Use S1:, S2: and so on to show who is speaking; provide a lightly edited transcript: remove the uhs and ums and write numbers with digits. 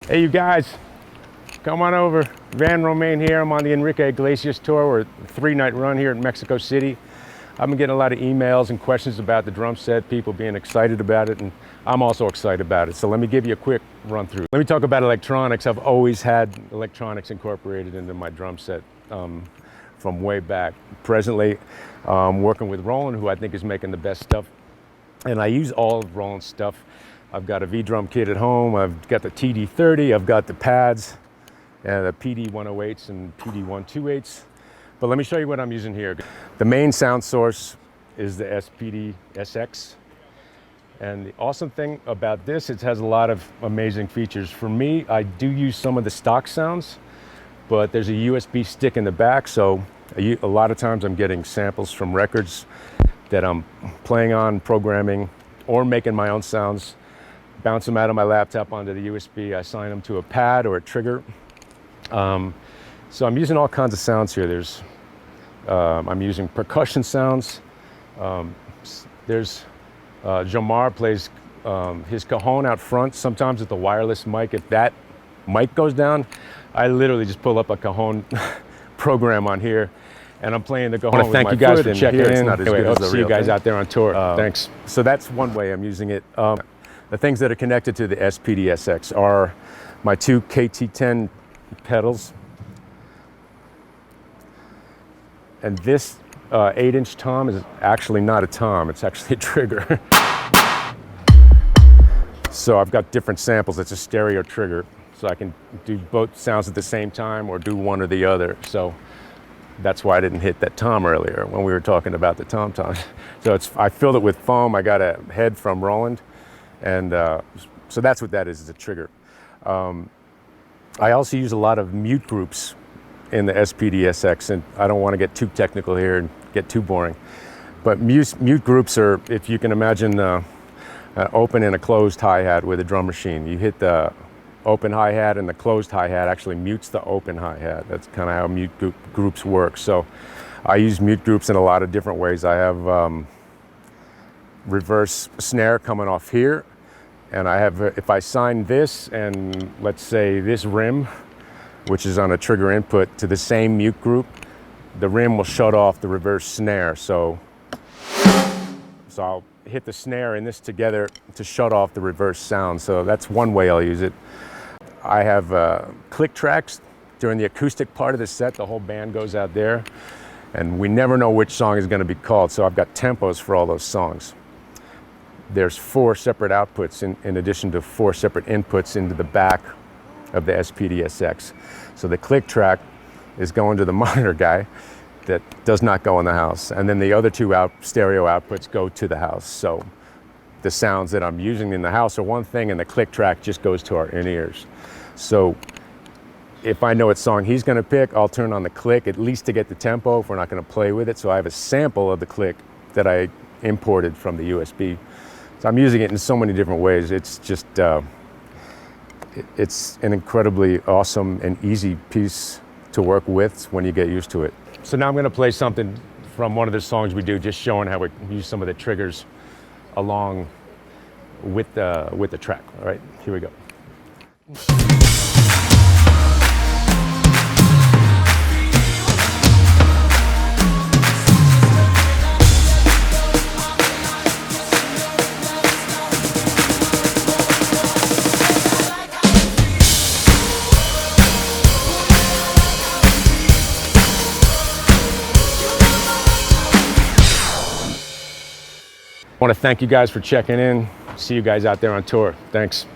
S1: Hey, you guys, come on over. Romaine here. I'm on the Enrique Iglesias tour. We're a 3-night run here in Mexico City. I've been getting a lot of emails and questions about the drum set, people being excited about it, and I'm also excited about it. So let me give you a quick run through. Let me talk about electronics. I've always had electronics incorporated into my drum set from way back. Presently, working with Roland, who I think is making the best stuff. And I use all of Roland's stuff. I've got a V-drum kit at home. I've got the TD30. I've got the pads, the PD108s and PD128s. But let me show you what I'm using here. The main sound source is the SPD-SX. And the awesome thing about this, it has a lot of amazing features. For me, I do use some of the stock sounds, but there's a USB stick in the back. So a lot of times I'm getting samples from records that I'm playing on, programming, or making my own sounds. Bounce them out of my laptop onto the USB. I assign them to a pad or a trigger. So I'm using all kinds of sounds here. I'm using percussion sounds. There's Jamar plays his cajon out front. Sometimes with the wireless mic, if that mic goes down, I literally just pull up a cajon program on here, and I'm playing the cajon. I want to thank you guys for checking in. Anyway, hope to see you guys out there on tour. Thanks. So that's one way I'm using it. The things that are connected to the SPD-SX are my 2 KT10 pedals. And this 8-inch tom is actually not a tom, it's actually a trigger. So I've got different samples. It's a stereo trigger. So I can do both sounds at the same time or do one or the other. So that's why I didn't hit that tom earlier when we were talking about the tom-tom. So I filled it with foam. I got a head from Roland. And so that's what that is, it's a trigger. I also use a lot of mute groups in the SPD-SX, and I don't want to get too technical here and get too boring. But mute groups are, if you can imagine an open and a closed hi-hat with a drum machine. You hit the open hi-hat and the closed hi-hat actually mutes the open hi-hat. That's kind of how mute groups work. So I use mute groups in a lot of different ways. I have reverse snare coming off here, and I have, if I sign this and let's say this rim, which is on a trigger input, to the same mute group, the rim will shut off the reverse snare. So I'll hit the snare and this together to shut off the reverse sound. So that's one way I'll use it. I have click tracks during the acoustic part of the set. The whole band goes out there, and we never know which song is going to be called. So I've got tempos for all those songs. There's 4 separate outputs in addition to 4 separate inputs into the back of the SPD-SX. So the click track is going to the monitor guy that does not go in the house. And then the other 2 stereo outputs go to the house. So the sounds that I'm using in the house are one thing, and the click track just goes to our in-ears. So if I know what song he's gonna pick, I'll turn on the click, at least to get the tempo if we're not gonna play with it. So I have a sample of the click that I imported from the USB. So I'm using it in so many different ways. It's just, it's an incredibly awesome and easy piece to work with when you get used to it. So now I'm gonna play something from one of the songs we do, just showing how we use some of the triggers along with the track. All right, here we go. I want to thank you guys for checking in. See you guys out there on tour. Thanks.